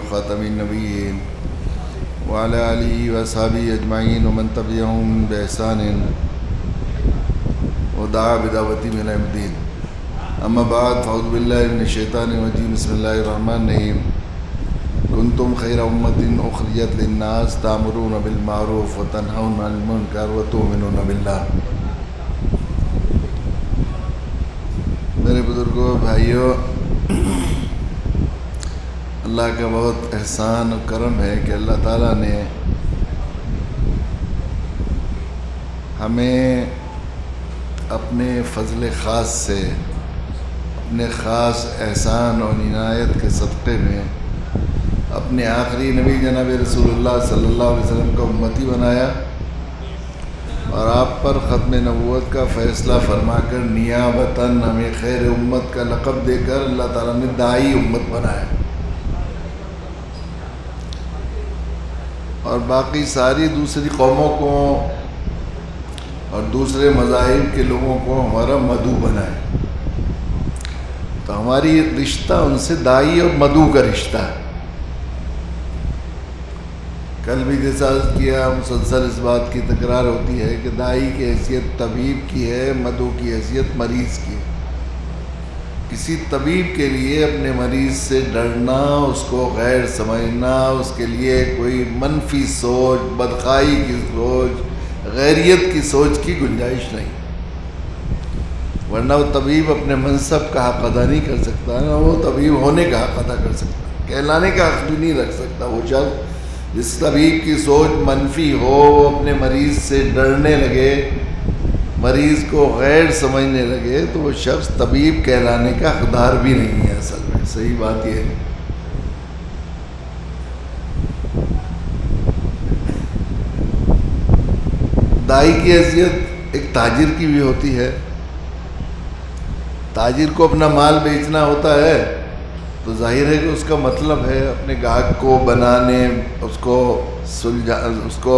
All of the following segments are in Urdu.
وخاتم النبيين وعلى آله وأصحابه أجمعين ومن تبعهم بإحسان ودعا بدعوته إلى يوم الدين. أما بعد فأعوذ بالله من الشيطان الرجيم. بسم الله الرحمن الرحيم. كنتم خير أمة أخرجت للناس تأمرون بالمعروف وتنهون عن المنكر وتؤمنون بالله. میرے بزرگوں بھائیوں، اللہ کا بہت احسان و کرم ہے کہ اللہ تعالیٰ نے ہمیں اپنے فضل خاص سے، اپنے خاص احسان اور عنایت کے صدقے میں اپنے آخری نبی جناب رسول اللہ صلی اللہ علیہ وسلم کا امتی بنایا اور آپ پر ختم نبوت کا فیصلہ فرما کر نیابتاً ہمیں خیر امت کا لقب دے کر اللہ تعالیٰ نے داعی امت بنایا، اور باقی ساری دوسری قوموں کو اور دوسرے مذاہب کے لوگوں کو ہمارا مدعو بنایا. تو ہماری رشتہ ان سے داعی اور مدعو کا رشتہ ہے. کل بھی جیسا کیا، مسلسل اس بات کی تکرار ہوتی ہے کہ داعی کی حیثیت طبیب کی ہے، مدعو کی حیثیت مریض کی ہے. کسی طبیب کے لیے اپنے مریض سے ڈرنا، اس کو غیر سمجھنا، اس کے لیے کوئی منفی سوچ، بدخواہی کی سوچ، غیریت کی سوچ کی گنجائش نہیں، ورنہ وہ طبیب اپنے منصب کا حق ادا نہیں کر سکتا، نہ وہ طبیب ہونے کا حق ادا کر سکتا، کہلانے کا حق بھی نہیں رکھ سکتا. وہ شخص جس طبیب کی سوچ منفی ہو، وہ اپنے مریض سے ڈرنے لگے، مریض کو غیر سمجھنے لگے، تو وہ شخص طبیب کہلانے کا حقدار بھی نہیں ہے. اصل میں صحیح بات یہ ہے. داعی کی حیثیت ایک تاجر کی بھی ہوتی ہے. تاجر کو اپنا مال بیچنا ہوتا ہے تو ظاہر ہے کہ اس کا مطلب ہے اپنے گاہک کو بنانے، اس کو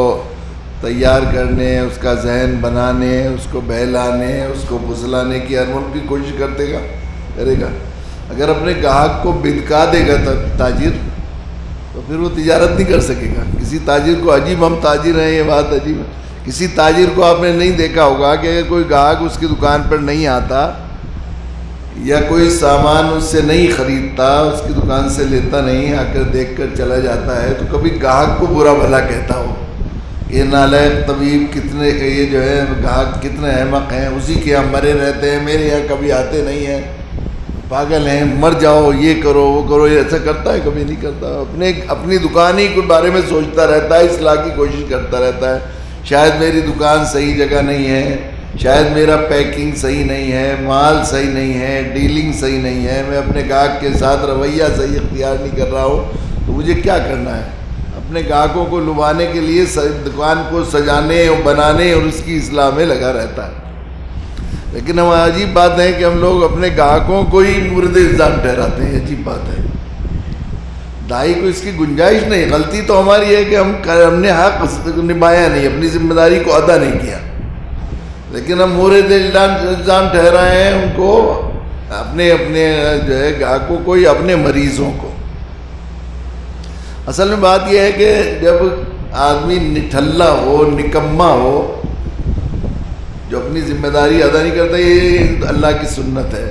تیار کرنے، اس کا ذہن بنانے، اس کو بہلانے، اس کو پھسلانے کی ہر ملک کی کوشش کرے گا. اگر اپنے گاہک کو بدکا دے گا تاجر تو پھر وہ تجارت نہیں کر سکے گا. کسی تاجر کو، عجیب ہم تاجر ہیں، یہ بات عجیب ہے، کسی تاجر کو آپ نے نہیں دیکھا ہوگا کہ اگر کوئی گاہک اس کی دکان پر نہیں آتا یا کوئی سامان اس سے نہیں خریدتا، اس کی دکان سے لیتا نہیں، آ کر دیکھ کر چلا جاتا ہے، تو کبھی گاہک کو برا بھلا کہتا ہو، یہ نالائق طبیب کتنے، یہ جو ہے گاہک کتنے احمق ہیں، اسی کے یہاں مرے رہتے ہیں، میرے یہاں کبھی آتے نہیں ہیں، پاگل ہیں، مر جاؤ، یہ کرو وہ کرو. یہ ایسا کرتا ہے؟ کبھی نہیں کرتا. اپنی دکان ہی کے بارے میں سوچتا رہتا ہے، اصلاح کی کوشش کرتا رہتا ہے. شاید میری دکان صحیح جگہ نہیں ہے، شاید میرا پیکنگ صحیح نہیں ہے، مال صحیح نہیں ہے، ڈیلنگ صحیح نہیں ہے، میں اپنے گاہک کے ساتھ رویہ صحیح اختیار نہیں کر رہا ہوں، تو مجھے کیا کرنا ہے؟ اپنے گاہکوں کو لبھانے کے لیے دکان کو سجانے اور بنانے اور اس کی اصلاح میں لگا رہتا ہے. لیکن ہم عجیب بات ہے کہ ہم لوگ اپنے گاہکوں کو ہی مورد الزام ٹھہراتے ہیں. عجیب بات ہے. داعی کو اس کی گنجائش نہیں. غلطی تو ہماری ہے کہ ہم نے حق نبھایا نہیں، اپنی ذمہ داری کو ادا نہیں کیا، لیکن ہم مورد الزام ٹھہرائے ہیں ان کو، اپنے جو ہے گاہکوں کو یا اپنے مریضوں کو. اصل میں بات یہ ہے کہ جب آدمی نٹھلا ہو، نکما ہو، جو اپنی ذمہ داری ادا نہیں کرتا، یہ اللہ کی سنت ہے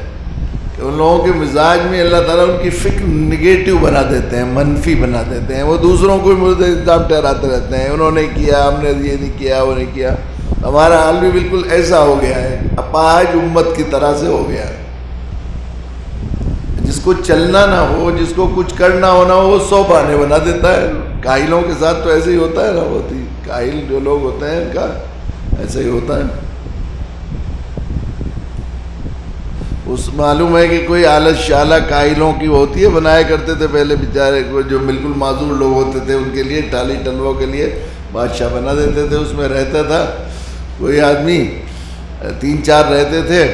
کہ ان لوگوں کے مزاج میں اللہ تعالیٰ ان کی فکر نگیٹو بنا دیتے ہیں، منفی بنا دیتے ہیں. وہ دوسروں کو مورد الزام ٹھہراتے رہتے ہیں، انہوں نے کیا، ہم نے یہ نہیں کیا، وہ نہیں کیا. ہمارا حال بھی بالکل ایسا ہو گیا ہے، اپاہج امت کی طرح سے ہو گیا ہے. جس کو چلنا نہ ہو، جس کو کچھ کرنا ہونا ہو، وہ 100 بہانے بنا دیتا ہے. کاہلوں کے ساتھ تو ایسے ہی ہوتا ہے نا. ہوتی کاہل جو لوگ ہوتے ہیں ان کا ایسا ہی ہوتا ہے. اس معلوم ہے کہ کوئی آلس شالہ کاہلوں کی ہوتی ہے، بنایا کرتے تھے پہلے بیچارے کو، جو بالکل معذور لوگ ہوتے تھے ان کے لیے، ٹالی ٹلووں کے لیے بادشاہ بنا دیتے تھے. اس میں رہتا تھا کوئی آدمی، 3-4 رہتے تھے.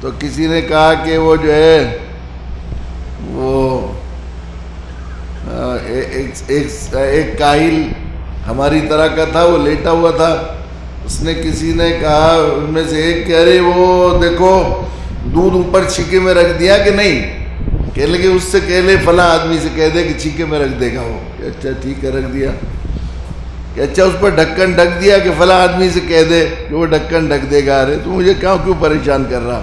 تو کسی نے کہا کہ وہ جو ہے وہ ایک کاہل ہماری طرح کا تھا، وہ لیٹا ہوا تھا. اس نے کسی نے کہا ان میں سے ایک، کہہ رہے وہ دیکھو دودھ اوپر چھکے میں رکھ دیا کہ نہیں. کہنے لگے اس سے کہہ لے فلاں آدمی سے کہہ دے کہ چھینکے میں رکھ دے گا وہ. کہ اچھا ٹھیک ہے رکھ دیا. کہ اچھا اس پر ڈھکن ڈھک دیا کہ فلاں آدمی سے کہہ دے کہ وہ ڈھکن ڈھک دے گا. ارے تو مجھے کیوں پریشان کر رہا.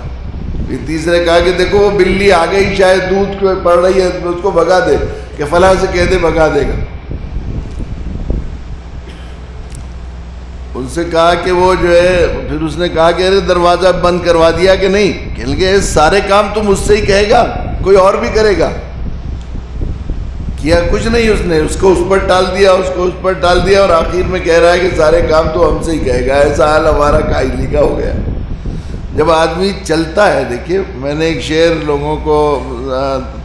پھر تیسرے کہا کہ دیکھو وہ بلی آ گئی شاید دودھ کو پڑ رہی ہے اس کو بھگا دے کہ فلاں سے کہہ دے بھگا دے گا. ان سے کہا کہ وہ جو ہے پھر اس نے کہا کہ ارے دروازہ بند کروا دیا کہ نہیں. کہنے لگے سارے کام تو مجھ سے ہی کہے گا کوئی اور بھی کرے گا. کیا کچھ نہیں اس نے, اس کو اس پر ٹال دیا, اس کو اس پر ٹال دیا, اور آخر میں کہہ رہا ہے کہ سارے کام تو ہم سے ہی کہے گا. ایسا حال ہمارا قائلی کا ہو گیا. جب آدمی چلتا ہے, دیکھیے میں نے ایک شعر لوگوں کو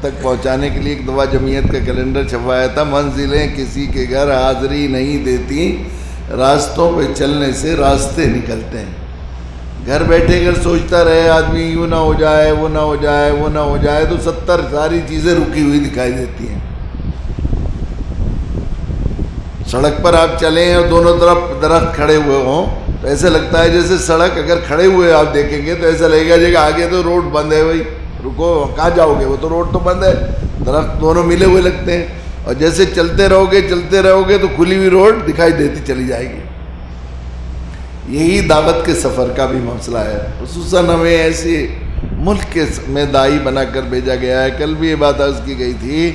تک پہنچانے کے لیے ایک دفعہ جمعیت کا کیلنڈر چھپوایا تھا. منزلیں کسی کے گھر حاضری نہیں دیتی, راستوں پہ چلنے سے راستے نکلتے ہیں. گھر بیٹھے اگر سوچتا رہے آدمی یوں نہ ہو جائے وہ نہ ہو جائے وہ نہ ہو جائے تو 70 ساری چیزیں رکی ہوئی دکھائی دیتی ہیں. سڑک پر آپ چلیں اور دونوں طرف درخت کھڑے ہوئے ہوں تو ایسے لگتا ہے جیسے سڑک اگر کھڑے ہوئے آپ دیکھیں گے تو ایسا لگے گا کہ آگے تو روڈ بند ہے, بھائی رکو کہاں جاؤ گے, وہ تو روڈ تو بند ہے, درخت دونوں ملے ہوئے لگتے ہیں. اور جیسے چلتے رہو گے تو کھلی ہوئی روڈ دکھائی دیتی چلی جائے گی. یہی دعوت کے سفر کا بھی مسئلہ ہے. خصوصاً ہمیں ایسے ملک کے میں داعی بنا کر بھیجا گیا ہے. کل بھی یہ بات عرض کی گئی تھی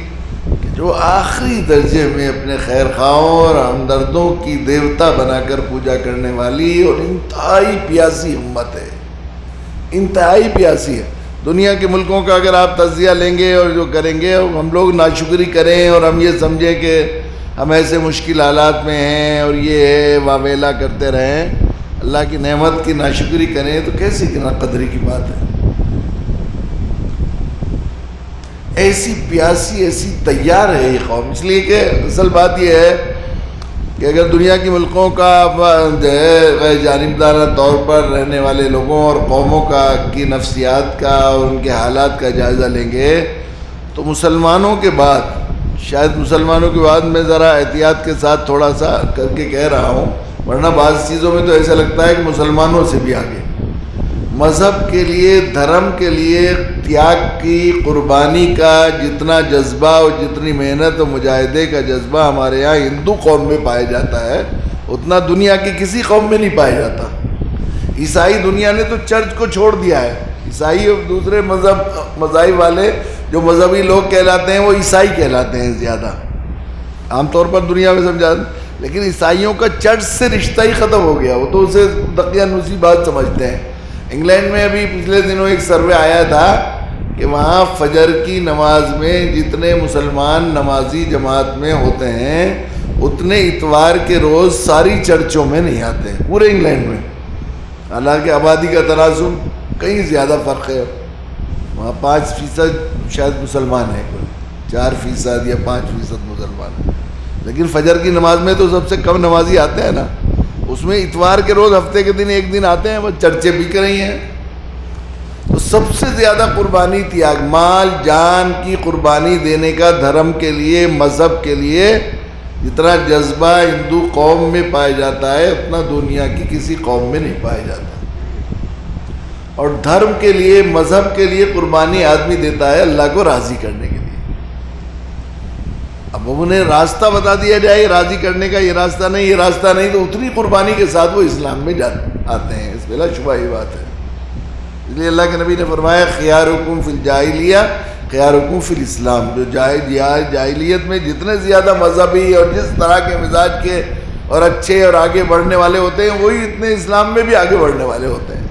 کہ جو آخری درجے میں اپنے خیر خواہوں اور ہمدردوں کی دیوتا بنا کر پوجا کرنے والی اور انتہائی پیاسی امت ہے, انتہائی پیاسی ہے. دنیا کے ملکوں کا اگر آپ تجزیہ لیں گے اور جو کریں گے, ہم لوگ ناشکری کریں اور ہم یہ سمجھیں کہ ہم ایسے مشکل حالات میں ہیں اور یہ ہے واویلا کرتے رہیں, اللہ کی نعمت کی ناشکری کریں تو کیسی قدری کی بات ہے. ایسی پیاسی ایسی تیار ہے یہ قوم. اس لیے کہ اصل بات یہ ہے کہ اگر دنیا کے ملکوں کا جو ہے غیر جانبدارانہ طور پر رہنے والے لوگوں اور قوموں کی نفسیات کا اور ان کے حالات کا جائزہ لیں گے تو مسلمانوں کے بعد, شاید مسلمانوں کے بعد میں ذرا احتیاط کے ساتھ تھوڑا سا کر کے کہہ رہا ہوں, ورنہ بعض چیزوں میں تو ایسا لگتا ہے کہ مسلمانوں سے بھی آگے. مذہب کے لیے, دھرم کے لیے تیاگ کی, قربانی کا جتنا جذبہ اور جتنی محنت و مجاہدے کا جذبہ ہمارے یہاں ہندو قوم میں پایا جاتا ہے اتنا دنیا کی کسی قوم میں نہیں پایا جاتا. عیسائی دنیا نے تو چرچ کو چھوڑ دیا ہے. عیسائی اور دوسرے مذاہب والے جو مذہبی لوگ کہلاتے ہیں وہ عیسائی کہلاتے ہیں زیادہ عام طور پر دنیا میں سمجھا. لیکن عیسائیوں کا چرچ سے رشتہ ہی ختم ہو گیا, وہ تو اسے دقیانوسی بات سمجھتے ہیں. انگلینڈ میں ابھی پچھلے دنوں ایک سروے آیا تھا کہ وہاں فجر کی نماز میں جتنے مسلمان نمازی جماعت میں ہوتے ہیں اتنے اتوار کے روز ساری چرچوں میں نہیں آتے ہیں پورے انگلینڈ میں. حالانکہ آبادی کا تناسب کہیں زیادہ فرق ہے. وہاں 5% شاید مسلمان ہیں, 4% یا 5% مسلمان ہیں, لیکن فجر کی نماز میں تو سب سے کم نمازی آتے ہیں نا. اس میں اتوار کے روز ہفتے کے دن ایک دن آتے ہیں, بس چرچیں بک رہی ہیں. تو سب سے زیادہ قربانی تیاگ, مال جان کی قربانی دینے کا دھرم کے لیے, مذہب کے لیے جتنا جذبہ ہندو قوم میں پایا جاتا ہے اتنا دنیا کی کسی قوم میں نہیں پایا جاتا. اور دھرم کے لیے, مذہب کے لیے قربانی آدمی دیتا ہے اللہ کو راضی کرنے کے لیے. اب انہیں راستہ بتا دیا جائے راضی کرنے کا, یہ راستہ نہیں, یہ راستہ نہیں, تو اتنی قربانی کے ساتھ وہ اسلام میں آتے ہیں. اس بلا شبہ یہ بات ہے. اس لیے اللہ کے نبی نے فرمایا خیارکم فی الجاہلیہ خیارکم فی الاسلام. جو جاہلیت میں جتنے زیادہ مذہبی اور جس طرح کے مزاج کے اور اچھے اور آگے بڑھنے والے ہوتے ہیں وہی اتنے اسلام میں بھی آگے بڑھنے والے ہوتے ہیں.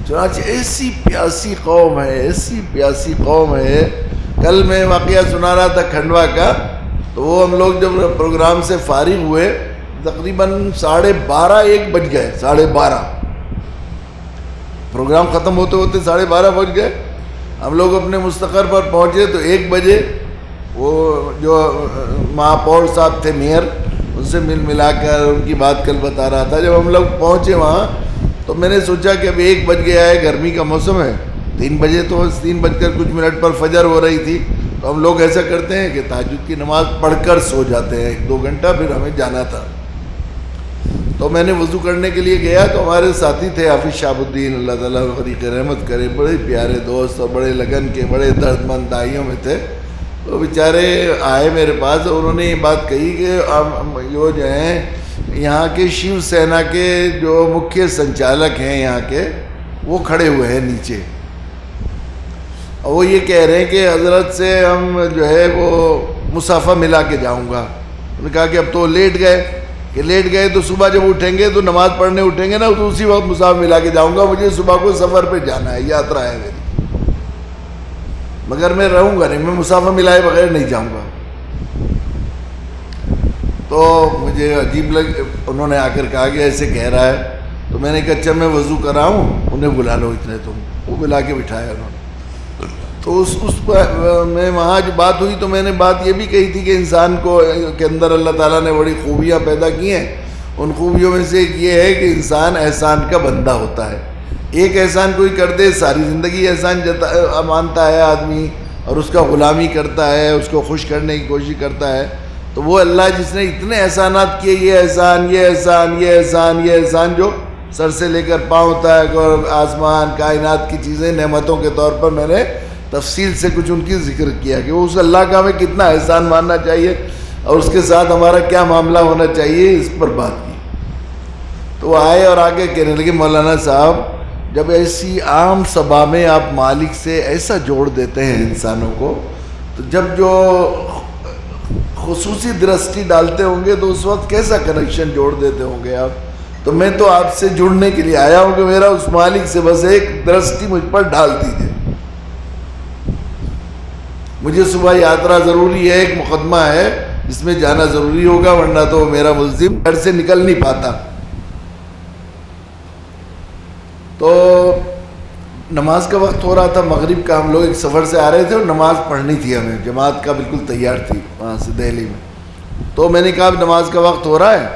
چنانچہ ایسی پیاسی قوم ہے, ایسی پیاسی قوم ہے. کل میں واقعہ سنا رہا تھا کھنڈوا کا, تو وہ ہم لوگ جب پروگرام سے فارغ ہوئے تقریباً 12:30 بج گئے. 12:30 پروگرام ختم ہوتے ہوتے 12:30 بج گئے. ہم لوگ اپنے مستقر پر پہنچے تو 1 بجے وہ جو مہاپور صاحب تھے میئر, ان سے ملا کر ان کی بات کل بتا رہا تھا. جب ہم لوگ پہنچے وہاں تو میں نے سوچا کہ اب 1 بج گیا ہے, گرمی کا موسم ہے, 3 بجے تو 3:00 پر فجر ہو رہی تھی. تو ہم لوگ ایسا کرتے ہیں کہ تہجد کی نماز پڑھ کر سو جاتے ہیں 1-2 گھنٹہ, پھر ہمیں جانا تھا. تو میں نے وضو کرنے کے لیے گیا تو ہمارے ساتھی تھے حافظ شہاب الدین، اللہ تعالیٰ فریق رحمت کرے، بڑے پیارے دوست اور بڑے لگن کے، بڑے درد مند دائیوں میں تھے. وہ بیچارے آئے میرے پاس اور انہوں نے یہ بات کہی کہ جو ہیں یہاں کے شیو سینا کے جو مکھیہ سنچالک ہیں یہاں کے، وہ کھڑے ہوئے ہیں نیچے، اور وہ یہ کہہ رہے ہیں کہ حضرت سے ہم جو ہے وہ مصافحہ ملا کے جاؤں گا. انہوں نے کہا کہ اب تو لیٹ گئے تو صبح جب اٹھیں گے تو نماز پڑھنے اٹھیں گے نا تو اسی وقت مصافحہ ملا کے جاؤں گا، مجھے صبح کو سفر پہ جانا ہے، یاترا ہے میری، مگر میں رہوں گا نہیں، میں مصافحہ ملائے بغیر نہیں جاؤں گا. تو مجھے عجیب انہوں نے آ کر کہا کہ ایسے کہہ رہا ہے. تو میں نے کہا اچھا میں وضو کراؤں، انہیں بلا لو اتنے تم. وہ بلا کے بٹھایا انہوں نے. تو اس میں وہاں جو بات ہوئی تو میں نے بات یہ بھی کہی تھی کہ انسان کو کے اندر اللہ تعالیٰ نے بڑی خوبیاں پیدا کی ہیں. ان خوبیوں میں سے ایک یہ ہے کہ انسان احسان کا بندہ ہوتا ہے. ایک احسان کوئی کر دے ساری زندگی احسان مانتا ہے آدمی اور اس کا غلامی کرتا ہے، اس کو خوش کرنے کی کوشش کرتا ہے. تو وہ اللہ جس نے اتنے احسانات کیے، یہ احسان یہ احسان یہ احسان یہ احسان جو سر سے لے کر پاؤں تک اور آسمان کائنات کی چیزیں نعمتوں کے طور پر میں نے تفصیل سے کچھ ان کی ذکر کیا کہ اس اللہ کا ہمیں کتنا احسان ماننا چاہیے اور اس کے ساتھ ہمارا کیا معاملہ ہونا چاہیے، اس پر بات کی. تو وہ آئے اور آگے کہنے لگے مولانا صاحب جب ایسی عام سبھا میں آپ مالک سے ایسا جوڑ دیتے ہیں انسانوں کو، تو جب جو خصوصی درستی ڈالتے ہوں گے تو اس وقت کیسا کنیکشن جوڑ دیتے ہوں گے آپ. تو میں تو آپ سے جڑنے کے لیے آیا ہوں کہ میرا اس مالک سے بس ایک درستی مجھ پر ڈال دیجیے. مجھے صبح یاترا ضروری ہے، ایک مقدمہ ہے جس میں جانا ضروری ہوگا، ورنہ تو میرا ملزم گھر سے نکل نہیں پاتا. تو نماز کا وقت ہو رہا تھا، مغرب کا. ہم لوگ ایک سفر سے آ رہے تھے اور نماز پڑھنی تھی ہمیں، جماعت کا بالکل تیار تھی وہاں سے دہلی میں. تو میں نے کہا اب نماز کا وقت ہو رہا ہے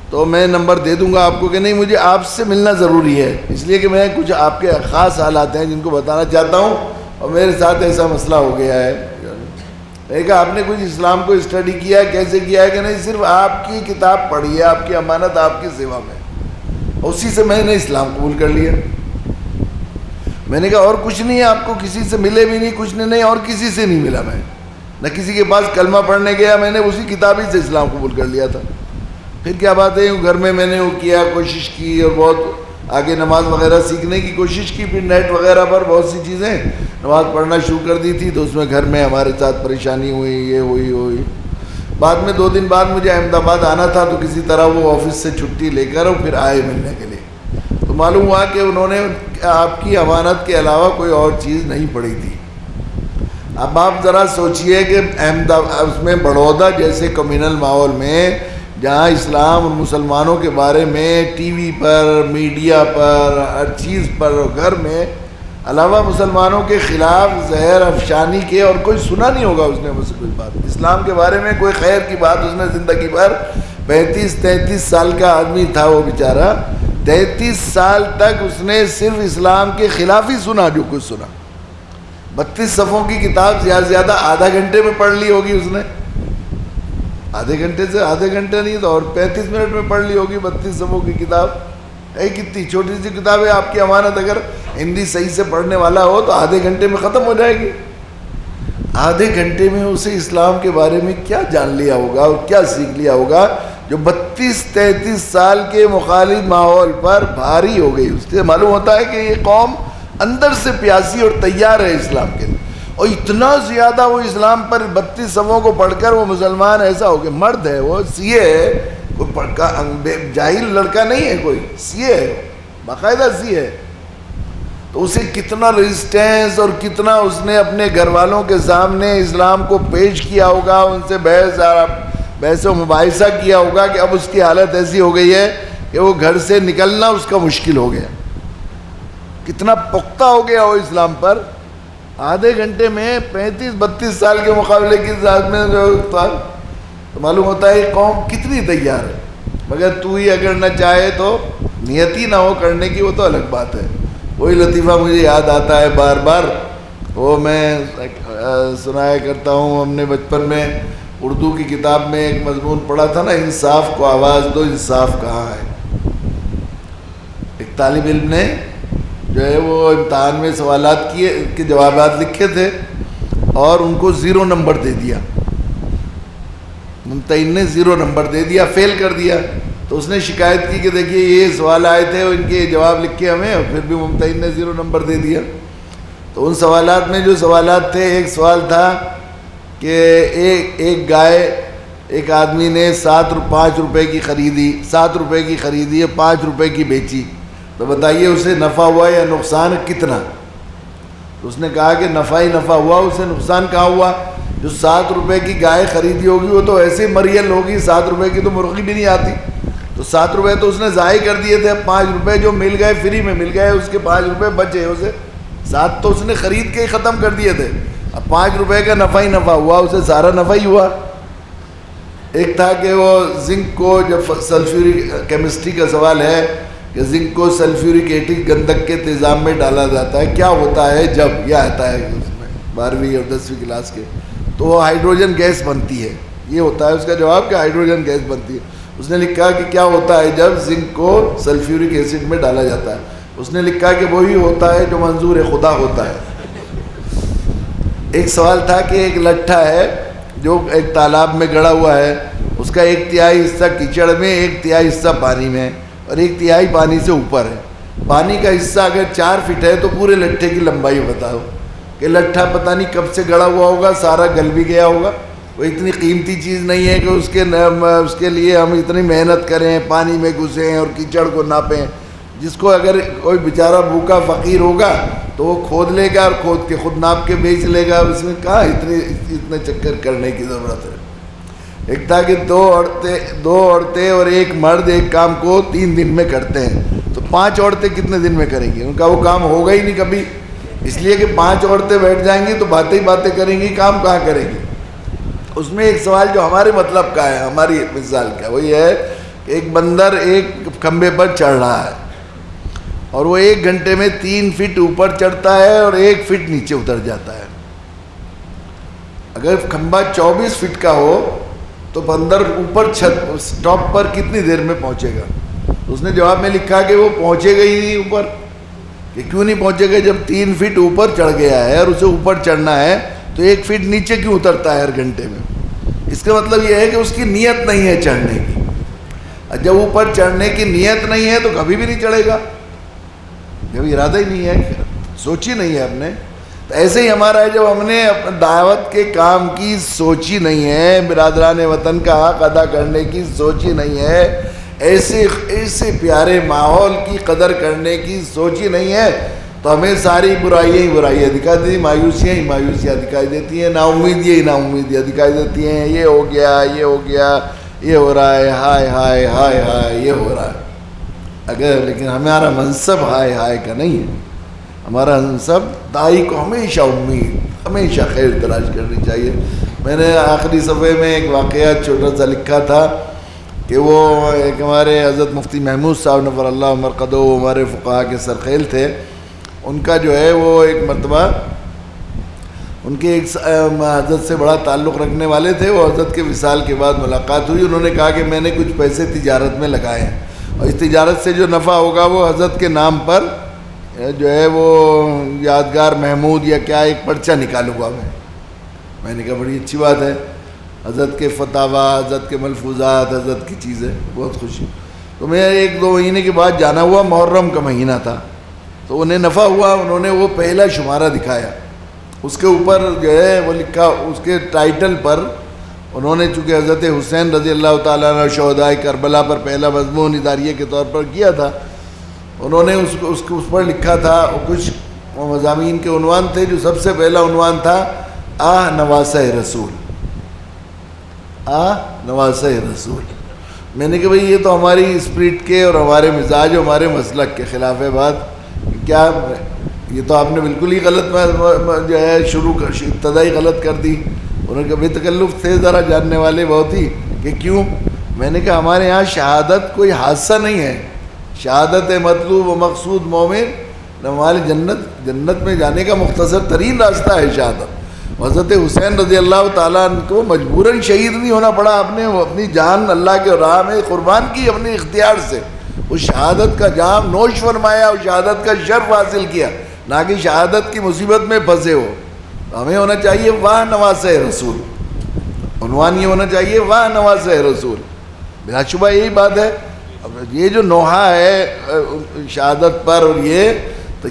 تو میں نمبر دے دوں گا آپ کو کہ نہیں مجھے آپ سے ملنا ضروری ہے، اس لیے کہ میں کچھ آپ کے خاص حالات ہیں جن کو بتانا چاہتا ہوں اور میرے ساتھ ایسا مسئلہ ہو گیا ہے. میں نے کہا آپ نے کچھ اسلام کو اسٹڈی کیا ہے، کیسے کیا ہے کہ نہیں؟ صرف آپ کی کتاب پڑھی ہے، آپ کی امانت آپ کی سیوا میں، اسی سے میں نے اسلام قبول کر لیا. میں نے کہا اور کچھ نہیں ہے، آپ کو کسی سے ملے بھی نہیں، کچھ نہیں، اور کسی سے نہیں ملا، میں نہ کسی کے پاس کلمہ پڑھنے گیا، میں نے اسی کتاب ہی سے اسلام قبول کر لیا تھا. پھر کیا بات ہے، گھر میں نے وہ کیا، کوشش کی اور بہت آگے نماز وغیرہ سیکھنے کی کوشش کی. پھر نیٹ وغیرہ پر بہت سی چیزیں نماز پڑھنا شروع کر دی تھی، تو اس میں گھر میں ہمارے ساتھ پریشانی ہوئی، یہ ہوئی. بعد میں 2 دن بعد مجھے احمد آباد آنا تھا، تو کسی طرح وہ آفس سے چھٹی لے کر اور پھر آئے ملنے کے لیے. تو معلوم ہوا کہ انہوں نے آپ کی امانت کے علاوہ کوئی اور چیز نہیں پڑھی تھی. اب آپ ذرا سوچئے کہ احمد اس میں بڑودہ جیسے کمیونل ماحول میں جہاں اسلام اور مسلمانوں کے بارے میں ٹی وی پر، میڈیا پر، ہر چیز پر، گھر میں علاوہ مسلمانوں کے خلاف زہر افشانی کے اور کوئی سنا نہیں ہوگا اس نے مجھ سے کوئی بات اسلام کے بارے میں، کوئی خیر کی بات اس نے زندگی بھر. 35-33 سال کا آدمی تھا وہ بیچارہ، 33 سال تک اس نے صرف اسلام کے خلاف ہی سنا جو کچھ سنا. 32 صفحوں کی کتاب زیادہ سے زیادہ آدھا گھنٹے میں پڑھ لی ہوگی اس نے، آدھے گھنٹے سے آدھے گھنٹے نہیں تو اور 35 منٹ میں پڑھ لی ہوگی 32 صفحوں کی کتاب. کتنی چھوٹی سی کتاب ہے، آپ کی امانت اگر ہندی صحیح سے پڑھنے والا ہو تو آدھے گھنٹے میں ختم ہو جائے گی. آدھے گھنٹے میں اسے اسلام کے بارے میں کیا جان لیا ہوگا اور کیا سیکھ لیا ہوگا جو 32-33 سال کے مخالف ماحول پر بھاری ہو گئی. اس سے معلوم ہوتا ہے کہ یہ قوم اندر سے پیاسی اور تیار ہے اسلام کے لیے، اور اتنا زیادہ وہ اسلام پر 32 صفوں کو پڑھ کر وہ مسلمان ایسا ہو گیا. مرد ہے وہ، سی اے ہے، کوئی پڑھا جاہل لڑکا نہیں ہے، کوئی سی اے ہے، باقاعدہ سی اے. تو اسے کتنا ریزسٹینس اور کتنا اس نے اپنے گھر والوں کے سامنے اسلام کو پیش کیا ہوگا، ان سے بحث و مباحثہ کیا ہوگا کہ اب اس کی حالت ایسی ہو گئی ہے کہ وہ گھر سے نکلنا اس کا مشکل ہو گیا. کتنا پختہ ہو گیا وہ اسلام پر. آدھے گھنٹے میں 35-32 سال کے مقابلے کی ذات میں تو معلوم ہوتا ہے یہ قوم کتنی تیار ہے. مگر تو ہی اگر نہ چاہے تو نیت ہی نہ ہو کرنے کی، وہ تو الگ بات ہے. وہی لطیفہ مجھے یاد آتا ہے بار بار، وہ میں سنایا کرتا ہوں. ہم نے بچپن میں اردو کی کتاب میں ایک مضمون پڑھا تھا نا، انصاف کو آواز دو انصاف کہاں ہے. طالب علم نے جو ہے وہ امتحان میں سوالات کے جوابات لکھے تھے اور ان کو 0 نمبر دے دیا، ممتحن نے 0 نمبر دے دیا، فیل کر دیا۔ تو اس نے شکایت کی کہ دیکھیے یہ سوال آئے تھے اور ان کے جواب لکھے ہمیں اور پھر بھی ممتحن نے 0 نمبر دے دیا۔ تو ان سوالات میں جو سوالات تھے، ایک سوال تھا کہ ایک گائے ایک آدمی نے 5 روپے کی خریدی، 7 روپے کی خریدی ہے، 5 روپے کی بیچی، تو بتائیے اسے نفع ہوا یا نقصان کتنا؟ تو اس نے کہا کہ نفع ہی نفع ہوا، اسے نقصان کہاں ہوا؟ جو 7 روپے کی گائے خریدی ہوگی وہ تو ایسے مریل ہوگی، 7 روپے کی تو مرغی بھی نہیں آتی، تو 7 روپے تو اس نے ضائع کر دیے تھے۔ 5 روپے جو مل گئے فری میں مل گئے، اس کے 5 روپے بچے، اسے 7 تو اس نے خرید کے ہی ختم کر دیے تھے، اب 5 روپے کا نفع ہی نفع ہوا، اسے سارا نفع ہی ہوا۔ ایک تھا کہ وہ زنک کو، جب سلفیورک کیمسٹری کا سوال ہے کہ زنک کو سلفیورک ایسڈ گندھک کے تیزاب میں ڈالا جاتا ہے، کیا ہوتا ہے جب یہ آتا ہے اس میں 12ویں اور 10ویں کلاس کے، تو وہ ہائیڈروجن گیس بنتی ہے، یہ ہوتا ہے اس کا جواب کہ ہائیڈروجن گیس بنتی ہے۔ اس نے لکھا کہ کیا ہوتا ہے جب زنک کو سلفیورک ایسڈ میں ڈالا جاتا ہے؟ اس نے لکھا کہ وہی ہوتا ہے جو منظور خدا ہوتا ہے۔ ایک سوال تھا کہ ایک لٹھا ہے جو ایک تالاب میں گڑا ہوا ہے، اس کا 1/3 حصہ کیچڑ میں، 1/3 حصہ پانی میں اور 1/3 پانی سے اوپر ہے۔ پانی کا حصہ اگر 4 فٹ ہے تو پورے لٹھے کی لمبائی بتاؤ کہ لٹھا پتہ نہیں کب سے گڑا ہوا ہوگا، سارا گل بھی گیا ہوگا، وہ اتنی قیمتی چیز نہیں ہے کہ اس کے لیے ہم اتنی محنت کریں، پانی میں گھسیں اور کیچڑ کو ناپیں۔ جس کو اگر کوئی بیچارہ بھوکا فقیر ہوگا تو وہ کھود لے گا اور کھود کے خود ناپ کے بیچ لے گا، اس میں کہاں اتنے چکر کرنے کی ضرورت ہے۔ ایک تھا کہ 2 عورتیں اور 1 مرد ایک کام کو 3 دن میں کرتے ہیں، تو 5 عورتیں کتنے دن میں کریں گی؟ ان کا وہ کام ہوگا ہی نہیں کبھی، اس لیے کہ 5 عورتیں بیٹھ جائیں گی تو باتیں ہی باتیں کریں گی، کام کہاں کریں گی۔ اس میں ایک سوال جو ہمارے مطلب کا ہے، ہماری مثال کا، وہ یہ ہے کہ ایک بندر ایک کھمبے پر چڑھ رہا ہے اور وہ 1 گھنٹے میں 3 فٹ اوپر چڑھتا ہے اور 1 فٹ نیچے اتر جاتا ہے۔ اگر کھمبا 24 فٹ کا ہو تو بندر اوپر چھت ٹاپ پر کتنی دیر میں پہنچے گا؟ اس نے جواب میں لکھا کہ وہ پہنچے گا ہی نہیں اوپر۔ کہ کیوں نہیں پہنچے گا؟ جب 3 فٹ اوپر چڑھ گیا ہے اور اسے اوپر چڑھنا ہے تو 1 فٹ نیچے کیوں اترتا ہے ہر گھنٹے میں؟ اس کا مطلب یہ ہے کہ اس کی نیت نہیں ہے چڑھنے کی، اور جب اوپر چڑھنے کی نیت نہیں ہے تو کبھی بھی نہیں چڑھے گا، جب ارادہ ہی نہیں ہے، سوچی نہیں ہے ہم نے۔ تو ایسے ہی ہمارا ہے، جب ہم نے دعوت کے کام کی سوچی نہیں ہے، برادران وطن کا حق ادا کرنے کی سوچی نہیں ہے، ایسے پیارے ماحول کی قدر کرنے کی سوچی نہیں ہے، تو ہمیں ساری برائیاں ہی برائیاں دکھائی دیتی ہیں، مایوسیاں ہی مایوسیاں دکھائی دیتی ہیں، نا امیدیاں ہی نا امیدیاں دکھائی دیتی ہیں۔ یہ ہو گیا، یہ ہو گیا، یہ ہو رہا ہے، ہائے ہائے ہائے ہائے یہ ہو رہا ہے۔ لیکن ہمارا منصب ہائے ہائے کا نہیں ہے، ہمارا منصب دائی کو ہمیشہ امید، ہمیشہ خیر تلاش کرنی چاہیے۔ میں نے آخری صفحے میں ایک واقعہ چھوٹا سا لکھا تھا کہ وہ ایک ہمارے حضرت مفتی محمود صاحب نفر اللہ مرقدہ، وہ ہمارے فقہا کے سرخیل تھے، ان کا جو ہے وہ ایک مرتبہ ان کے ایک حضرت سے بڑا تعلق رکھنے والے تھے، وہ حضرت کے وصال کے بعد ملاقات ہوئی، انہوں نے کہا کہ میں نے کچھ پیسے تجارت میں لگائے ہیں اور اس تجارت سے جو نفع ہوگا وہ حضرت کے نام پر جو ہے وہ یادگار محمود یا کیا ایک پرچہ نکالوں گا میں نے کہا بڑی اچھی بات ہے، حضرت کے فتاوا، حضرت کے ملفوظات، حضرت کی چیزیں، بہت خوشی۔ تو میں 1-2 مہینے کے بعد جانا ہوا، محرم کا مہینہ تھا، تو انہیں نفع ہوا، انہوں نے وہ پہلا شمارہ دکھایا، اس کے اوپر جو ہے وہ لکھا، اس کے ٹائٹل پر انہوں نے چونکہ حضرت حسین رضی اللہ تعالیٰ عنہ شہدائے کربلا پر پہلا مضمون اداریہ کے طور پر کیا تھا، انہوں نے اس پر لکھا تھا، کچھ مضامین کے عنوان تھے، جو سب سے پہلا عنوان تھا آہ نواسہ رسول، آہ نواسہ رسول۔ میں نے کہا بھئی یہ تو ہماری اسپرٹ کے اور ہمارے مزاج اور ہمارے مسلک کے خلاف ہے بات، کیا یہ تو آپ نے بالکل ہی غلط جو ہے ابتدائی غلط کر دی۔ انہوں نے کہا بے تکلف تھے ذرا جاننے والے بہت ہی، کہ کیوں؟ میں نے کہا ہمارے یہاں شہادت کوئی حادثہ نہیں ہے، شہادت مطلوب و مقصود مومن، ہماری جنت میں جانے کا مختصر ترین راستہ ہے شہادت۔ حضرت حسین رضی اللہ تعالیٰ عنہ کو مجبوراً شہید نہیں ہونا پڑا، آپ نے اپنی جان اللہ کے راہ میں قربان کی اپنے اختیار سے، اس شہادت کا جام نوش فرمایا، اس شہادت کا شرف حاصل کیا، نہ کہ شہادت کی مصیبت میں پھنسے ہو. ہمیں ہونا چاہیے واہ نواز رسول، عنوان یہ ہونا چاہیے واہ نواز رسول. بلا شبہ یہی بات ہے. اب یہ جو نوحہ ہے شہادت پر، اور یہ تو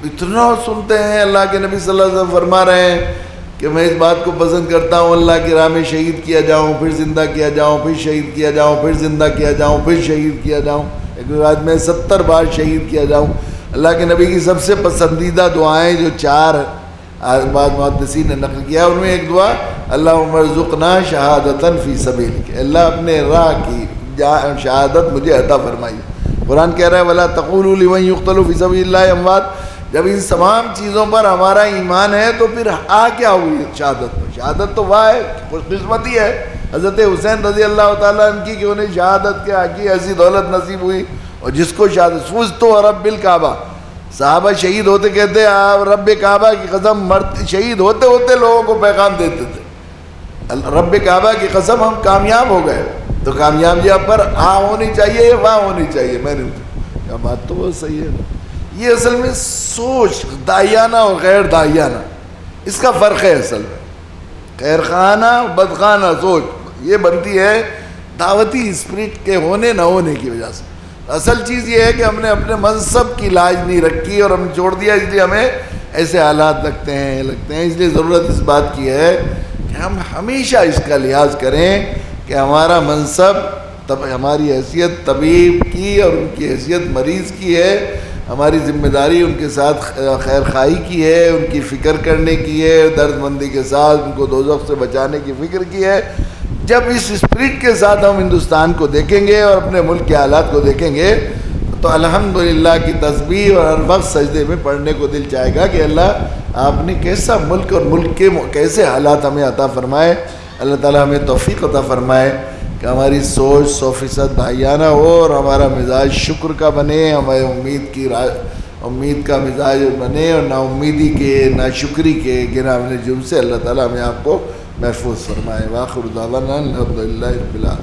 اتنا سنتے ہیں. اللہ کے نبی صلی اللہ علیہ وسلم فرما رہے ہیں کہ میں اس بات کو پسند کرتا ہوں اللہ کی راہ میں شہید کیا جاؤں، پھر زندہ کیا جاؤں، پھر شہید کیا جاؤں، پھر زندہ کیا جاؤں، پھر شہید کیا جاؤں. ایک روایت میں 70 بار شہید کیا جاؤں. اللہ کے نبی کی سب سے پسندیدہ دعائیں جو 4 بعض محدثین نے نقل کیا، ان میں ایک دعا اللہم ارزقنا شہادتاً فی سبیلک، اللہ اپنے راہ کی شہادت مجھے عطا فرمائی. قرآن کہہ رہا ہے وَلَا تَقُولُوا لِمَن يُقْتَلُ فِي سَبِيلِ اللَّهِ أَمْوَاتٌ. جب ان تمام چیزوں پر ہمارا ایمان ہے تو پھر کیا ہوئی شہادت پر؟ شہادت تو واہ ہے، خوش قسمتی ہے حضرت حسین رضی اللہ تعالیٰ عنہ کی کہ انہیں شہادت کی ایسی دولت نصیب ہوئی. اور جس کو شہادت فزت رب الکعبہ، صحابہ شہید ہوتے کہتے آپ رب کعبہ کی قسم، شہید ہوتے ہوتے لوگوں کو پیغام دیتے تھے رب کعبہ کی قسم ہم کامیاب ہو گئے. تو کامیابیاں پر ہونی چاہیے، وہاں ہونی چاہیے. میں نے کہا بات تو بہت صحیح ہے. یہ اصل میں سوچ داعیانہ اور غیر داعیانہ، اس کا فرق ہے. اصل میں خیر خانہ بدخانہ سوچ یہ بنتی ہے دعوتی اسپرٹ کے ہونے نہ ہونے کی وجہ سے. اصل چیز یہ ہے کہ ہم نے اپنے مذہب کی لاج نہیں رکھی اور ہم چھوڑ دیا، اس لیے ہمیں ایسے حالات لگتے ہیں. اس لیے ضرورت اس بات کی ہے کہ ہم ہمیشہ اس کا لحاظ کریں کہ ہمارا منصب ہماری حیثیت طبیب کی اور ان کی حیثیت مریض کی ہے. ہماری ذمہ داری ان کے ساتھ خیر خواہی کی ہے، ان کی فکر کرنے کی ہے، درد مندی کے ساتھ ان کو دوزخ سے بچانے کی فکر کی ہے. جب اس اسپرٹ کے ساتھ ہم ہندوستان کو دیکھیں گے اور اپنے ملک کے حالات کو دیکھیں گے تو الحمدللہ کی تسبیح اور ہر وقت سجدے میں پڑھنے کو دل چاہے گا کہ اللہ آپ نے کیسا ملک اور ملک کے کیسے حالات ہمیں عطا فرمائے. اللہ تعالیٰ ہمیں توفیق عطا فرمائے کہ ہماری سوچ 100% داعیانہ ہو اور ہمارا مزاج شکر کا بنے، ہمارے امید کا مزاج بنے اور نا امیدی کے، نا شکری کے گناہ جرم سے اللہ تعالیٰ ہمیں آپ کو محفوظ فرمائے. وآخر دعوانا الحمدللہ رب العالمین.